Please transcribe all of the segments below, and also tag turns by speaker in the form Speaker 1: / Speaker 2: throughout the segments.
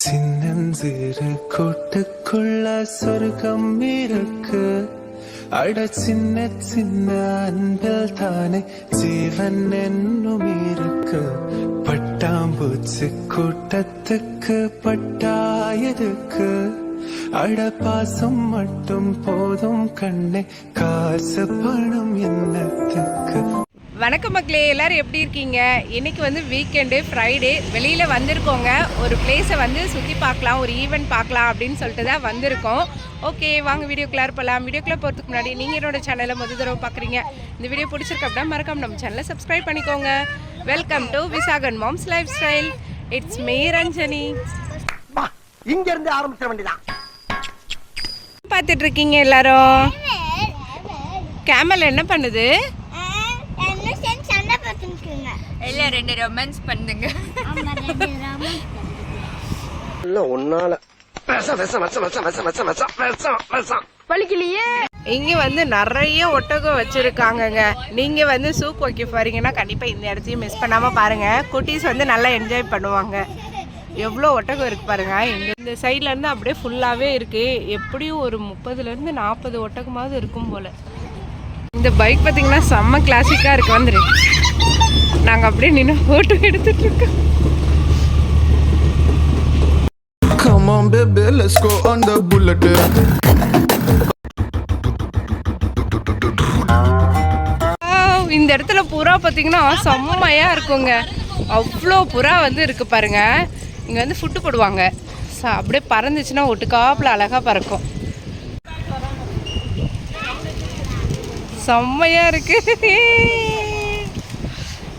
Speaker 1: சின்னஞ்சிறு கூட்டுக்குள்ள சொர்க்கம் இருக்கு. அட சின்ன சின்ன அன்பில் தானே ஜீவன் என்னும் இருக்கு. பட்டாம்பூச்சி கூட்டத்துக்கு பட்டாயதுக்கு. அட பாசம் மட்டும் போதும் கண்ணே, காசு பணம் என்னத்துக்கு.
Speaker 2: வணக்கம் மக்களே, எல்லோரும் எப்படி இருக்கீங்க? இன்றைக்கி வந்து வீக்கெண்டு, ஃப்ரைடே, வெளியில் வந்திருக்கோங்க. ஒரு பிளேஸை வந்து சுற்றி பார்க்கலாம், ஒரு ஈவெண்ட் பார்க்கலாம் அப்படின்னு சொல்லிட்டு தான் வந்திருக்கோம். ஓகே, வாங்க வீடியோக்குள்ளே போகலாம். வீடியோக்குள்ளே போகிறதுக்கு முன்னாடி நீங்கள் என்னோட சேனலை முதல் தடவை பார்க்குறீங்க, இந்த வீடியோ பிடிச்சிருக்கு அப்படின்னா மறக்காம நம்ம சேனலை சப்ஸ்கிரைப் பண்ணிக்கோங்க. Welcome to Visakan moms life style. It's me Ranjani.
Speaker 3: இங்கிருந்து ஆரம்பிச்சிட வேண்டியதான்.
Speaker 2: பார்த்துட்டு இருக்கீங்க எல்லாரும். கேமல் என்ன பண்ணுது?
Speaker 4: இல்ல, ரெண்டு ரொமான்ஸ் பண்ணுங்க.
Speaker 2: இங்க வந்து நிறைய ஒட்டகம் வச்சிருக்காங்கங்க. நீங்க வந்து சூக் வைக்க போறீங்கன்னா கண்டிப்பா இந்த இடத்தையும் மிஸ் பண்ணாம பாருங்க. குட்டீஸ் வந்து நல்லா என்ஜாய் பண்ணுவாங்க. எவ்வளோ ஒட்டகம் இருக்கு பாருங்க. இந்த சைட்ல இருந்து அப்படியே ஃபுல்லாவே இருக்கு. எப்படியும் ஒரு 30லேருந்து 40 ஒட்டகமாவது இருக்கும் போல. இந்த பைக் பார்த்தீங்கன்னா செம்ம கிளாசிக்கா இருக்கு. வந்துரு, நாங்கள் அப்படியே நின்று ஃபோட்டோ எடுத்துட்டு இருக்கோம்.
Speaker 1: Come on baby, let's go on the bullet.
Speaker 2: இந்த இடத்துல புறா பார்த்தீங்கன்னா செம்மையாக இருக்குங்க. அவ்வளோ புறா வந்து இருக்கு பாருங்க. இங்கே வந்து ஃபுட்டு போடுவாங்க. அப்படியே பறந்துச்சுன்னா ஒட்டுக்காப்பில் அழகாக பறக்கும். செம்மையாக இருக்கு.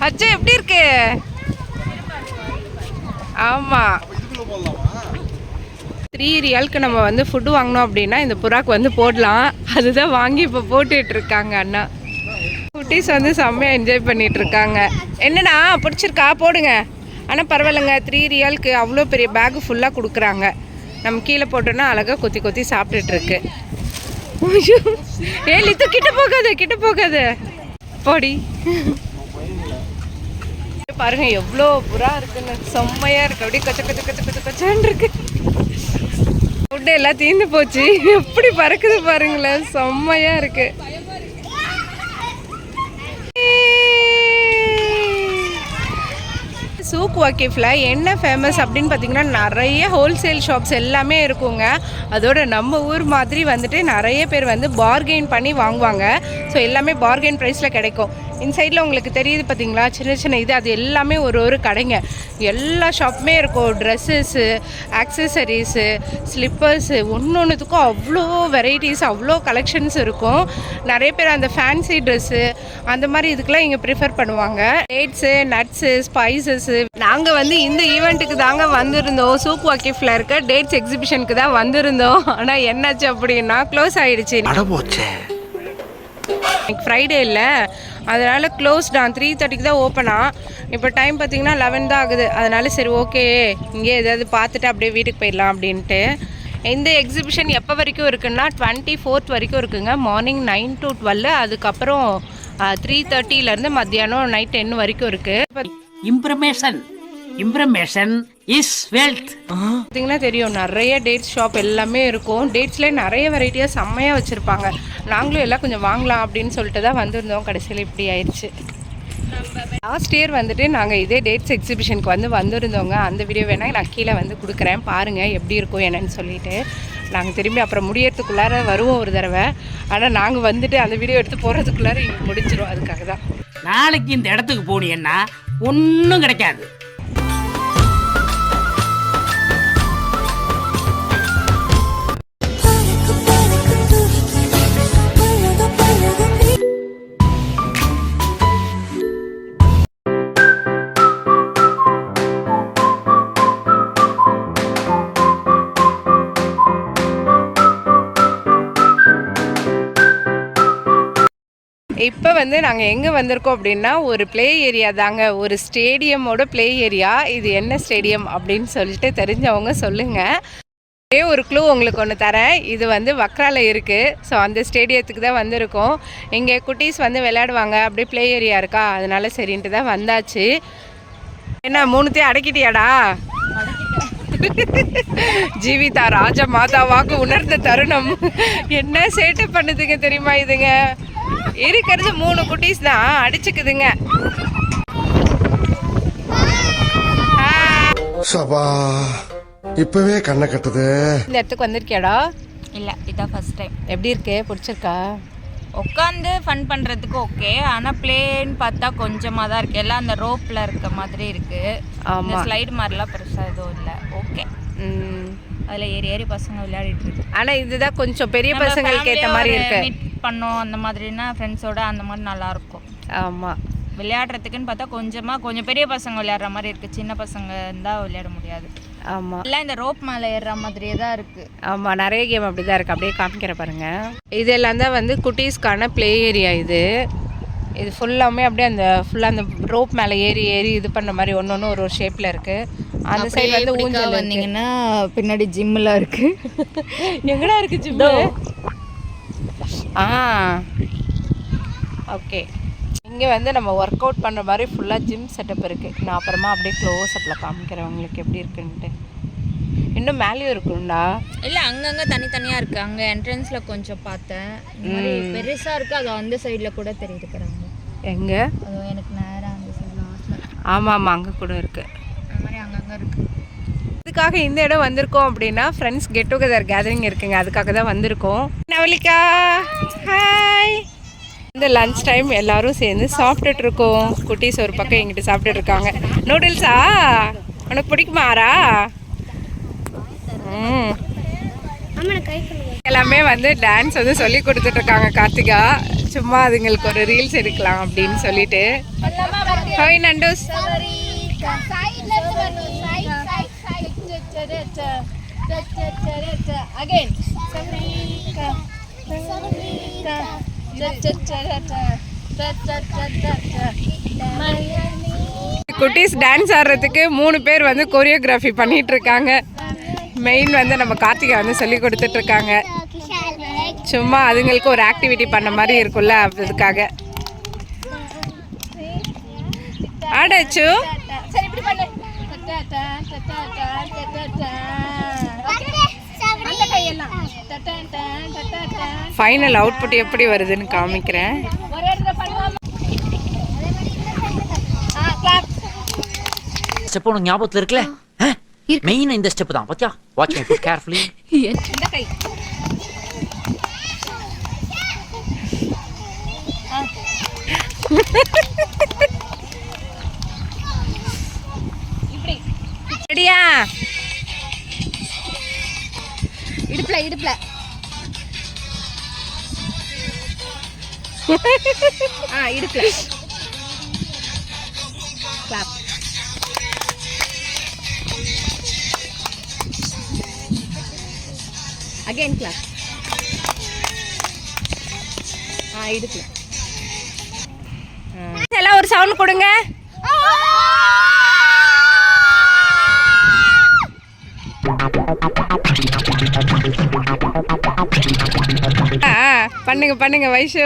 Speaker 2: அச்சா எப்படி இருக்கு? ஆமாம், 3 ரியாலுக்கு நம்ம வந்து ஃபுட்டு வாங்கினோம் அப்படின்னா இந்த புறாக்கு வந்து போடலாம். அதுதான் வாங்கி இப்போ போட்டுட்டு இருக்காங்க அண்ணா. குட்டீஸ் வந்து செம்மையாக என்ஜாய் பண்ணிட்டு இருக்காங்க. என்னண்ணா பிடிச்சிருக்கா? போடுங்க. ஆனால் பரவாயில்லைங்க, 3 ரியாலுக்கு அவ்வளோ பெரிய பேக்கு ஃபுல்லாக கொடுக்குறாங்க. நம்ம கீழே போட்டோன்னா அழகாக கொத்தி கொத்தி சாப்பிட்டுட்டு இருக்கு. லித்து கிட்ட போகாது, கிட்ட போகாது, போடி. பாருங்க எவ்வளோ புறா இருக்குன்னு. செம்மையா இருக்கு. அப்படியே கொச்ச கொச்ச கொச்ச கொச்ச கொச்சான் இருக்கு. ஃபுட்டு எல்லாம் தீர்ந்து போச்சு. எப்படி பறக்குது பாருங்களேன். செம்மையா இருக்கு. சூக் வாக்கிஃபில் என்ன ஃபேமஸ் அப்படின்னு பார்த்தீங்கன்னா நிறைய ஹோல்சேல் ஷாப்ஸ் எல்லாமே இருக்குங்க. அதோட நம்ம ஊர் மாதிரி வந்துட்டு நிறைய பேர் வந்து பார்கெயின் பண்ணி வாங்குவாங்க. ஸோ எல்லாமே பார்கெயின் ப்ரைஸில் கிடைக்கும். இன்சைடில் உங்களுக்கு தெரியுது பார்த்தீங்களா, சின்ன சின்ன இது, அது எல்லாமே ஒரு கடைங்க. எல்லா ஷாப்புமே இருக்கும். ட்ரெஸ்ஸஸ்ஸு, ஆக்சசரிஸு, ஸ்லிப்பர்ஸு, ஒன்றுத்துக்கும் அவ்வளோ வெரைட்டிஸ், அவ்வளோ கலெக்ஷன்ஸ் இருக்கும். நிறைய பேர் அந்த ஃபேன்சி ட்ரெஸ்ஸு அந்த மாதிரி இதுக்கெலாம் இங்கே ப்ரிஃபர் பண்ணுவாங்க. Dates, nuts, spices. நாங்கள் வந்து இந்த ஈவெண்ட்டுக்கு தாங்க வந்திருந்தோம். சூக் வாக்கிஃபில் இருக்க டேட்ஸ் எக்ஸிபிஷனுக்கு தான் வந்திருந்தோம். ஆனால் என்னாச்சு அப்படின்னா க்ளோஸ் ஆகிடுச்சு. ஃப்ரைடே இல்லை, அதனால் க்ளோஸ் தான். 3:30க்கு தான் ஓப்பனா. இப்போ டைம் பார்த்திங்கன்னா 11 தான் ஆகுது. அதனால சரி ஓகே, இங்கே ஏதாவது பார்த்துட்டு அப்படியே வீட்டுக்கு போயிடலாம் அப்படின்ட்டு. இந்த எக்ஸிபிஷன் எப்போ வரைக்கும் இருக்குன்னா 24th வரைக்கும் இருக்குங்க. Morning 9 to 12. அதுக்கப்புறம் 3:30லேருந்து மத்தியானம் நைட் 10 வரைக்கும் இருக்குது.
Speaker 3: இம்ப்ரமேஷன் இஸ் வெல்த்.
Speaker 2: பார்த்தீங்கன்னா தெரியும், நிறைய டேட்ஸ் ஷாப் எல்லாமே இருக்கும். டேட்ஸ்லேயே நிறைய வெரைட்டியாக செம்மையாக வச்சுருப்பாங்க. நாங்களும் எல்லாம் கொஞ்சம் வாங்கலாம் அப்படின்னு சொல்லிட்டு தான் வந்திருந்தோம். கடைசியில் இப்படி ஆயிடுச்சு. லாஸ்ட் இயர் வந்துட்டு நாங்கள் இதே டேட்ஸ் எக்ஸிபிஷனுக்கு வந்திருந்தோங்க. அந்த வீடியோ வேணால் நான் கீழே வந்து கொடுக்குறேன், பாருங்கள் எப்படி இருக்கும் என்னன்னு சொல்லிட்டு. நாங்கள் திரும்பி அப்புறம் முடியறதுக்குள்ளார வருவோம் ஒரு தடவை. ஆனால் நாங்கள் வந்துட்டு அந்த வீடியோ எடுத்து போகிறதுக்குள்ளார இங்கே முடிச்சிடும். அதுக்காக தான்.
Speaker 3: நாளைக்கு இந்த இடத்துக்கு போனீங்கன்னா ஒன்றும் கிடைக்காது.
Speaker 2: இப்போ வந்து நாங்கள் எங்கே வந்திருக்கோம் அப்படின்னா ஒரு ப்ளே ஏரியா தாங்க. ஒரு ஸ்டேடியமோட ப்ளே ஏரியா. இது என்ன ஸ்டேடியம் அப்படின்னு சொல்லிட்டு தெரிஞ்சவங்க சொல்லுங்கள். ஒரே ஒரு க்ளூ உங்களுக்கு ஒன்று தரேன். இது வந்து வக்ரால இருக்குது. ஸோ அந்த ஸ்டேடியத்துக்கு தான் வந்திருக்கோம். இங்கே குட்டீஸ் வந்து விளையாடுவாங்க. அப்படியே ப்ளே ஏரியா இருக்கா, அதனால சரின்ட்டு தான் வந்தாச்சு. என்ன 3த்தையும் அடக்கிட்டியாடா? ஜீவிதா ராஜ மாதாவாக உணர்ந்த தருணம். என்ன சேட்டை பண்ணுதுங்க தெரியுமா இதுங்க? இருக்கிறது 3 குட்டீஸ் தான், அடிச்சுக்குதுங்க.
Speaker 5: சபா இப்பவே கண்ணை கட்டுது.
Speaker 2: இந்த இடத்துக்கு வந்திருக்கியாடா?
Speaker 4: இல்லை, இதான் ஃபர்ஸ்ட் டைம்.
Speaker 2: எப்படி இருக்கு? பிடிச்சிருக்கா?
Speaker 4: உட்காந்து ஃபன் பண்ணுறதுக்கு ஓகே, ஆனால் பிளேன்னு பார்த்தா கொஞ்சமாக தான் இருக்குது. எல்லாம் அந்த ரோப்பில் இருக்க மாதிரி இருக்குது. அந்த ஸ்லைடு மாதிரிலாம் பெருசாக எதுவும் இல்லை. ஓகே, அதில் ஏறி ஏறி பசங்க விளையாடிட்டு இருக்கு.
Speaker 2: ஆனால் இதுதான் கொஞ்சம் பெரிய பசங்களுக்கு ஏற்ற மாதிரி இருக்கு.
Speaker 4: மீட் பண்ணோம் அந்த மாதிரினா ஃப்ரெண்ட்ஸோட அந்த மாதிரி நல்லாயிருக்கும்.
Speaker 2: ஆமாம்,
Speaker 4: விளையாடுறதுக்குன்னு பார்த்தா கொஞ்சம் பெரிய பசங்க விளையாடுற மாதிரி இருக்குது. சின்ன பசங்க இருந்தால் விளையாட முடியாது.
Speaker 2: ஆமாம்,
Speaker 4: எல்லாம் இந்த ரோப் மேலே ஏறுற மாதிரியே தான் இருக்குது.
Speaker 2: ஆமாம், நிறைய கேம் அப்படி தான் இருக்குது. அப்படியே காமிக்கிற பாருங்க. இதெல்லாம் தான் வந்து குட்டீஸ்க்கான ப்ளே ஏரியா. இது ஃபுல்லாமே அப்படியே ஃபுல்லாக அந்த ரோப் மேலே ஏறி இது பண்ணுற மாதிரி ஒன்று ஒரு ஷேப்பில் இருக்குது. அந்த சைடு வந்து ஊஞ்சல்
Speaker 4: வந்தீங்கன்னா பின்னாடி ஜிம்மெலாம் இருக்குது.
Speaker 2: எங்கடா இருக்குது ஜிம்மு? ஓகே, இங்கே வந்து நம்ம ஒர்க் அவுட் பண்ணுற மாதிரி ஃபுல்லாக ஜிம் செட்டப் இருக்குது. நான் அப்புறமா அப்படியே க்ளோஸ் அப்பில் காமிக்கிறேன் உங்களுக்கு எப்படி இருக்குன்ட்டு. இன்னும் மேலேயும் இருக்குண்டா?
Speaker 4: இல்லை, அங்கங்கே தனித்தனியாக இருக்குது. அங்கே என்ட்ரன்ஸில் கொஞ்சம் பார்த்தேன். இந்த மாதிரி பெருசாக இருக்குது. அது அந்த சைடில் கூட தெரியுதுக்கிறாங்க.
Speaker 2: எங்கே?
Speaker 4: அது எனக்கு நேராக அந்த சைடில்.
Speaker 2: ஆமாம், அங்கே கூட இருக்குது.
Speaker 4: அந்த மாதிரி அங்கங்கே இருக்குது.
Speaker 2: அதுக்காக இந்த இடம் வந்திருக்கோம் அப்படின்னா ஃப்ரெண்ட்ஸ் கெட் டுகெதர் கேதரிங் இருக்குங்க. அதுக்காக தான் வந்திருக்கோம். நவலிகா ஹாய். இந்த லன்ச் டைம் எல்லாரும் சேர்ந்து சாப்பிட்டுட்டு இருக்கோம். குட்டீஸ் ஒரு பக்கம் எங்கிட்ட சாப்பிட்டுட்டு இருக்காங்க. நூடுல்ஸா உனக்கு பிடிக்குமாரா? எல்லாமே வந்து டான்ஸ் வந்து சொல்லி கொடுத்துட்டு இருக்காங்க. கார்த்திகா சும்மா அதுங்களுக்கு ஒரு ரீல்ஸ் எடுக்கலாம் அப்படின்னு சொல்லிட்டு. ஹாய் நண்டூஸ். குட்டீஸ் டான்ஸ் ஆடுறதுக்கு 3 பேர் வந்து கோரியோகிராஃபி பண்ணிட்டு இருக்காங்க. மெயின் வந்து நம்ம கார்த்திகா வந்து சொல்லி கொடுத்துட்டு இருக்காங்க. சும்மா அதுங்களுக்கு ஒரு ஆக்டிவிட்டி பண்ண மாதிரி இருக்கும்ல, அதுக்காக. ஆடாச்சு. ஃபைனல் அவுட்புட் எப்படி வருதுன்னு காமிக்கிறேன்.
Speaker 3: ஸ்டெப் உனக்கு ஞாபகத்துல இருக்குல்ல? மெயின் இந்த ஸ்டெப் தான். பாத்தியா? Watch my foot carefully.
Speaker 2: இந்த கை இப்படி ரெடியா?
Speaker 4: இடுப்புல
Speaker 2: இடுப்புல கிளாப். Again clap. இடுப்புல எல்லாம் ஒரு சவுண்ட் கொடுங்க. பண்ணுங்க வைஷு.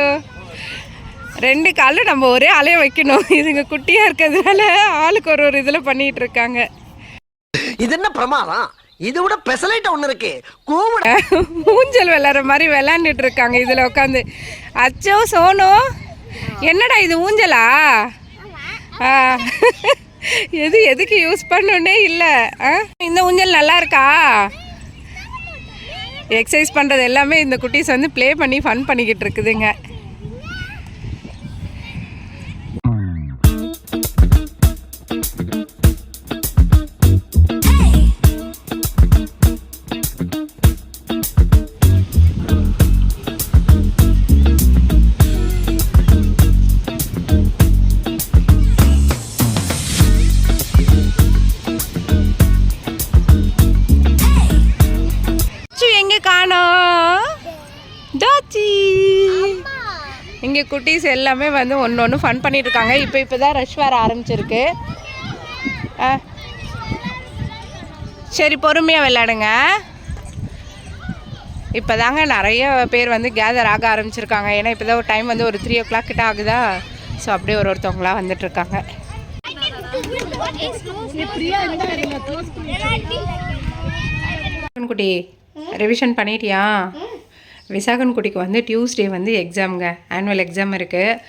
Speaker 2: 2 காலும் நம்ம ஒரே அலைய வைக்கணும். இதுங்க குட்டியா இருக்கிறதுனால ஆளுக்கு ஒரு இதில் பண்ணிட்டு இருக்காங்க.
Speaker 6: இது என்ன பிரமாதம்? இது விட பெசலைட் ஒன்று இருக்கு.
Speaker 2: ஊஞ்சல் விளையாடுற மாதிரி விளையாண்டுட்டு இருக்காங்க இதில் உட்காந்து. அச்சோ சோனு, என்னடா இது ஊஞ்சலா? எதுக்கு யூஸ் பண்ணோன்னே இல்லை. இந்த ஊஞ்சல் நல்லா இருக்கா? எக்ஸசைஸ் பண்ணுறது எல்லாமே இந்த குட்டீஸ் வந்து ப்ளே பண்ணி ஃபன் பண்ணிக்கிட்டு இருக்குதுங்க. இங்கே குட்டீஸ் எல்லாமே வந்து ஒன்று ஃபன் பண்ணிட்டு இருக்காங்க. இப்போ தான் ரஷ் வர ஆரம்பிச்சிருக்கு. சரி, பொறுமையாக விளையாடுங்க. இப்போ தாங்க நிறைய பேர் வந்து கேதர் ஆக ஆரம்பிச்சிருக்காங்க. ஏன்னா இப்போ தான் ஒரு டைம் வந்து ஒரு 3 o'clock கிட்ட ஆகுதா. ஸோ அப்படியே ஒருத்தவங்களா வந்துட்டுருக்காங்க. குட்டி ரிவிஷன் பண்ணிட்டியா? விசாகன் குட்டிக்கு வந்து டியூஸ்டே வந்து எக்ஸாமுங்க, ஆனுவல் எக்ஸாம் இருக்குது.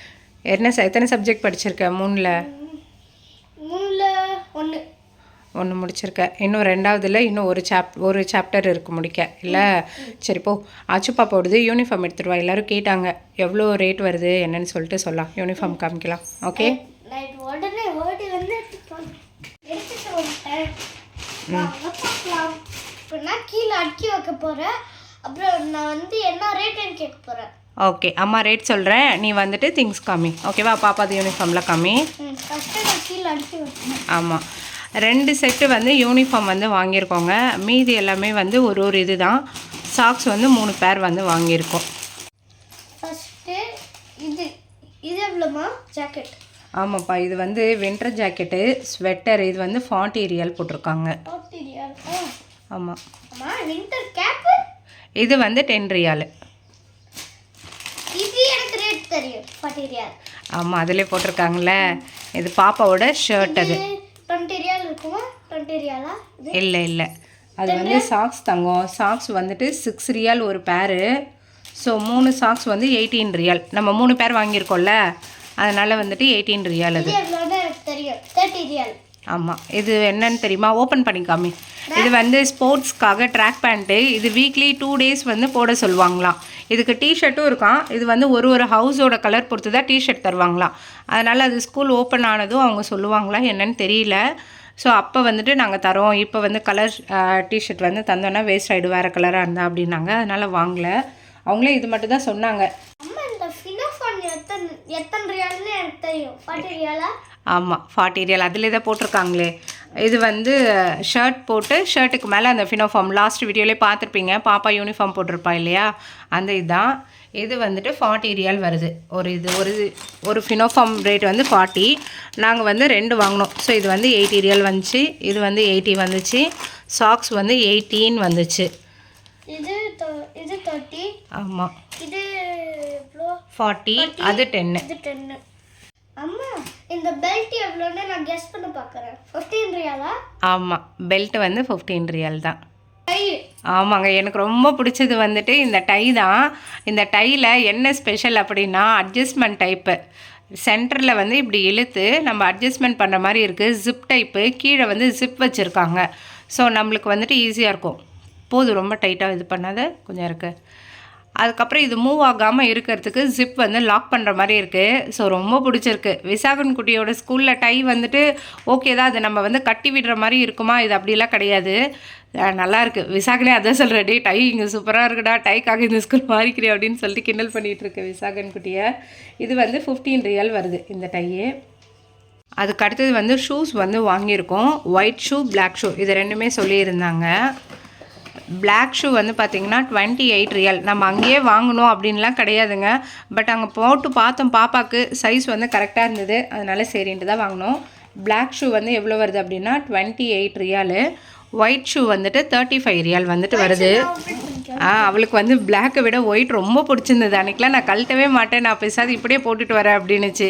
Speaker 2: எத்தனை சப்ஜெக்ட் படிச்சிருக்க? 3ல் 1 முடிச்சிருக்க. இன்னும் 2வதுல இன்னும் ஒரு சாப்டர் இருக்குது முடிக்க இல்லை? சரி போ. ஆச்சு பாப்பாவோடது யூனிஃபார்ம் எடுத்துகிட்டு வா. எல்லோரும் கேட்டாங்க எவ்வளோ ரேட் வருது என்னன்னு சொல்லிட்டு சொல்லலாம். யூனிஃபார்ம் காமிக்கலாம். ஓகே
Speaker 7: உடனே ஓடி வந்து எடுத்துட்டு வந்துட்டேன். இப்போ நான் கீழே அடுக்கி வைக்க போகிறேன். அப்புறம் நான் வந்து என்ன ரேட்டுன்னு கேட்க போகிறேன்.
Speaker 2: ஓகே, அம்மா ரேட் சொல்கிறேன், நீ வந்துட்டு திங்ஸ் காமி. ஓகேவா? பாப்பாது யூனிஃபார்மில் காமி.
Speaker 7: ஃபஸ்ட்டு நான் கீழே அடுக்கி வைக்கணும்.
Speaker 2: ஆமாம், 2 செட்டு வந்து யூனிஃபார்ம் வந்து வாங்கியிருக்கோங்க. மீதி எல்லாமே வந்து ஒரு இது தான். சாக்ஸ் வந்து 3 பேர் வந்து வாங்கியிருக்கோம்.
Speaker 7: ஃபஸ்ட்டு இது எவ்வளோமா? ஜாக்கெட்.
Speaker 2: ஆமாப்பா, இது வந்து வின்டர் ஜாக்கெட்டு ஸ்வெட்டர். இது வந்து 40 ரியால் போட்டிருக்காங்க.
Speaker 7: 40 ரியால்.
Speaker 2: ஆமாம்.
Speaker 7: வின்டர் கேப்பு
Speaker 2: இது வந்து 10 ரியால்.
Speaker 7: இது எனக்கு ரேட் தெரியும், 40 ரியால்.
Speaker 2: ஆமாம், அதிலே போட்டிருக்காங்களே. இது பாப்பாவோட ஷர்ட். அது
Speaker 7: 20 ரியால் இருக்குமா? 20 ரியாலா?
Speaker 2: இல்லை அது வந்து சாக்ஸ் தங்கம். சாக்ஸ் வந்துட்டு 6 ரியால் ஒரு பேரு. ஸோ 3 சாக்ஸ் வந்து 18 ரியால். நம்ம 3 பேர் வாங்கியிருக்கோம்ல, அதனால் வந்துட்டு 18 ரியால். அது
Speaker 7: எவ்வளோன்னு எனக்கு தெரியும், 30 ரியால்.
Speaker 2: ஆமாம், இது என்னன்னு தெரியுமா? ஓப்பன் பண்ணிக்காமி. இது வந்து ஸ்போர்ட்ஸ்க்காக ட்ராக் பேண்ட்டு. இது வீக்லி 2 டேஸ் வந்து போட சொல்லுவாங்களாம். இதுக்கு டிஷர்ட்டும் இருக்கான். இது வந்து ஒரு ஹவுஸோட கலர் பொறுத்து தான் டிஷர்ட் தருவாங்களாம். அதனால் அது ஸ்கூல் ஓப்பன் ஆனதும் அவங்க சொல்லுவாங்களா என்னன்னு தெரியல. ஸோ அப்போ வந்துட்டு நாங்கள் தரோம். இப்போ வந்து கலர் டிஷர்ட் வந்து தந்தோன்னா வேஸ்ட் ஆகிடும் வேறு கலராக இருந்தால் அப்படின்னாங்க. அதனால் வாங்கலை. அவங்களே இது மட்டும் தான் சொன்னாங்க.
Speaker 7: அம்மா இந்த ஃபினோஃபான் எத்தனை ரியால்னு எனக்கு தெரியும். 40 ரியாலா?
Speaker 2: ஆமாம், 40 ரியால். அதிலே தான் போட்டிருக்காங்களே. இது வந்து ஷர்ட் போட்டு ஷர்ட்டுக்கு மேலே அந்த ஃபினோஃபார்ம் லாஸ்ட் வீடியோலேயே பார்த்துருப்பீங்க. பாப்பா யூனிஃபார்ம் போட்டிருப்பா இல்லையா, அந்த இதுதான். இது வந்துட்டு 40 ரியால் வருது. ஒரு ஃபினோஃபார்ம் ரேட் வந்து 40. நாங்கள் வந்து 2 வாங்கினோம். ஸோ இது வந்து 80 ரியால் வந்துச்சு. இது வந்து 80 வந்துச்சு. சாக்ஸ் வந்து 18 வந்துச்சு.
Speaker 7: இது 30.
Speaker 2: ஆமாம்,
Speaker 7: இது எவ்வளோ?
Speaker 2: 40. அது 10.
Speaker 7: இது 10. அம்மா இந்த பெல்ட் எவ்வளோன்னு நான் கெஸ் பண்ண பார்க்குறேன். 15 ரியாலா? ஆமாம்,
Speaker 2: பெல்ட் வந்து 15 ரியால் தான். ஆமாங்க, எனக்கு ரொம்ப பிடிச்சது வந்துட்டு இந்த டை தான். இந்த டையில் என்ன ஸ்பெஷல் அப்படின்னா அட்ஜஸ்ட்மெண்ட் டைப்பு. சென்டரில் வந்து இப்படி இழுத்து நம்ம அட்ஜஸ்ட்மெண்ட் பண்ணுற மாதிரி இருக்குது. Zip type. கீழே வந்து ஜிப் வச்சுருக்காங்க. ஸோ நம்மளுக்கு வந்துட்டு ஈஸியாக இருக்கும். போதும், ரொம்ப டைட்டாக இது பண்ணாத, கொஞ்சம் இருக்குது. அதுக்கப்புறம் இது மூவ் ஆகாமல் இருக்கிறதுக்கு ஜிப் வந்து லாக் பண்ணுற மாதிரி இருக்குது. ஸோ ரொம்ப பிடிச்சிருக்கு. விசாகன் குட்டியோட ஸ்கூலில் டை வந்துட்டு ஓகே தான், அது நம்ம வந்து கட்டி விடுற மாதிரி இருக்குமா? இது அப்படிலாம் கிடையாது, நல்லாயிருக்கு. விசாகனே அதான் சொல்கிறேன், டே டை இங்கே சூப்பராக இருக்குடா, டைக்காக இந்த ஸ்கூல் மாறிக்கிறேன் அப்படின்னு சொல்லிட்டு கிண்டல் பண்ணிகிட்ருக்கு விசாகன் குட்டியை. இது வந்து 15 ரியால் வருது இந்த டையே. அதுக்கு அடுத்தது வந்து ஷூஸ் வந்து வாங்கியிருக்கோம். ஒயிட் ஷூ, பிளாக் ஷூ, இது 2மே சொல்லியிருந்தாங்க. பிளாக் ஷூ வந்து பார்த்திங்கன்னா 28 ரியால். நம்ம அங்கேயே வாங்கணும் அப்படின்லாம் கிடையாதுங்க. பட் அங்கே போட்டு பார்த்தோம், பாப்பாவுக்கு சைஸ் வந்து கரெக்டாக இருந்தது, அதனால சரின்ட்டு தான் வாங்கினோம். பிளாக் ஷூ வந்து எவ்வளோ வருது அப்படின்னா 28 ரியால். ஒயிட் ஷூ வந்துட்டு 35 ரியால் வந்துட்டு வருது. அவளுக்கு வந்து பிளாக்கை விட ஒயிட் ரொம்ப பிடிச்சிருந்தது. அன்றைக்கெலாம் நான் கழட்டவே மாட்டேன், நான் பேசாது இப்படியே போட்டுட்டு வரேன் அப்படின்னுச்சு.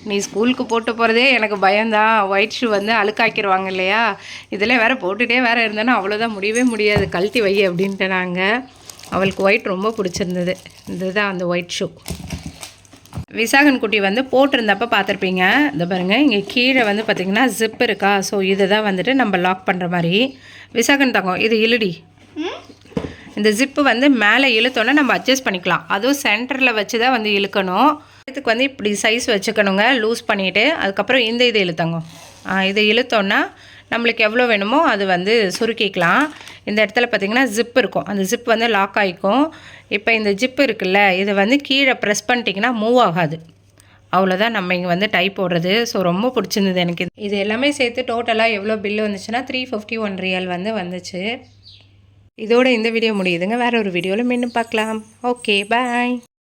Speaker 2: நீ ஸ்கூலுக்கு போட்டு போகிறதே எனக்கு பயம்தான், ஒயிட் ஷூ வந்து அழுக்காக்கிடுவாங்க இல்லையா, இதில் வேறு போட்டுகிட்டே வேறு இருந்தேன்னா அவ்வளோதான், முடியவே முடியாது, கழட்டி வை அப்படின்ட்டு. நாங்கள் அவளுக்கு ஒயிட் ரொம்ப பிடிச்சிருந்தது. இதுதான் அந்த ஒயிட் ஷூ. விசாகன் குட்டி வந்து போட்டிருந்தப்போ பார்த்துருப்பீங்க. இந்த பாருங்கள், இங்கே கீழே வந்து பார்த்திங்கன்னா ஜிப் இருக்கா. ஸோ இதை தான் வந்துட்டு நம்ம லாக் பண்ணுற மாதிரி. விசாகன் தங்கம், இது இழுடி. இந்த ஜிப்பு வந்து மேலே இழுத்தோன்னே நம்ம அட்ஜஸ்ட் பண்ணிக்கலாம். அதுவும் சென்டரில் வச்சு தான் வந்து இழுக்கணும். இதுக்கு வந்து இப்படி சைஸ் வச்சுக்கணுங்க, லூஸ் பண்ணிவிட்டு. அதுக்கப்புறம் இது இழுத்தங்க. இதை இழுத்தோன்னா நம்மளுக்கு எவ்வளோ வேணுமோ அது வந்து சுருக்கிக்கலாம். இந்த இடத்துல பார்த்திங்கன்னா ஜிப் இருக்கும், அந்த ஜிப் வந்து லாக் ஆகிக்கும். இப்போ இந்த ஜிப்பு இருக்குல்ல, இதை வந்து கீழே ப்ரெஸ் பண்ணிட்டிங்கன்னா மூவ் ஆகாது. அவ்வளோதான் நம்ம இங்கே வந்து டை போடுறது. ஸோ ரொம்ப பிடிச்சிருந்தது எனக்கு. இது எல்லாமே சேர்த்து டோட்டலாக எவ்வளோ பில்லு வந்துச்சுன்னா 351 ரியால் வந்து வந்துச்சு. இதோட இந்த வீடியோ முடியுதுங்க. வேறு ஒரு வீடியோவில் மீண்டும் பார்க்கலாம். ஓகே, பாய்.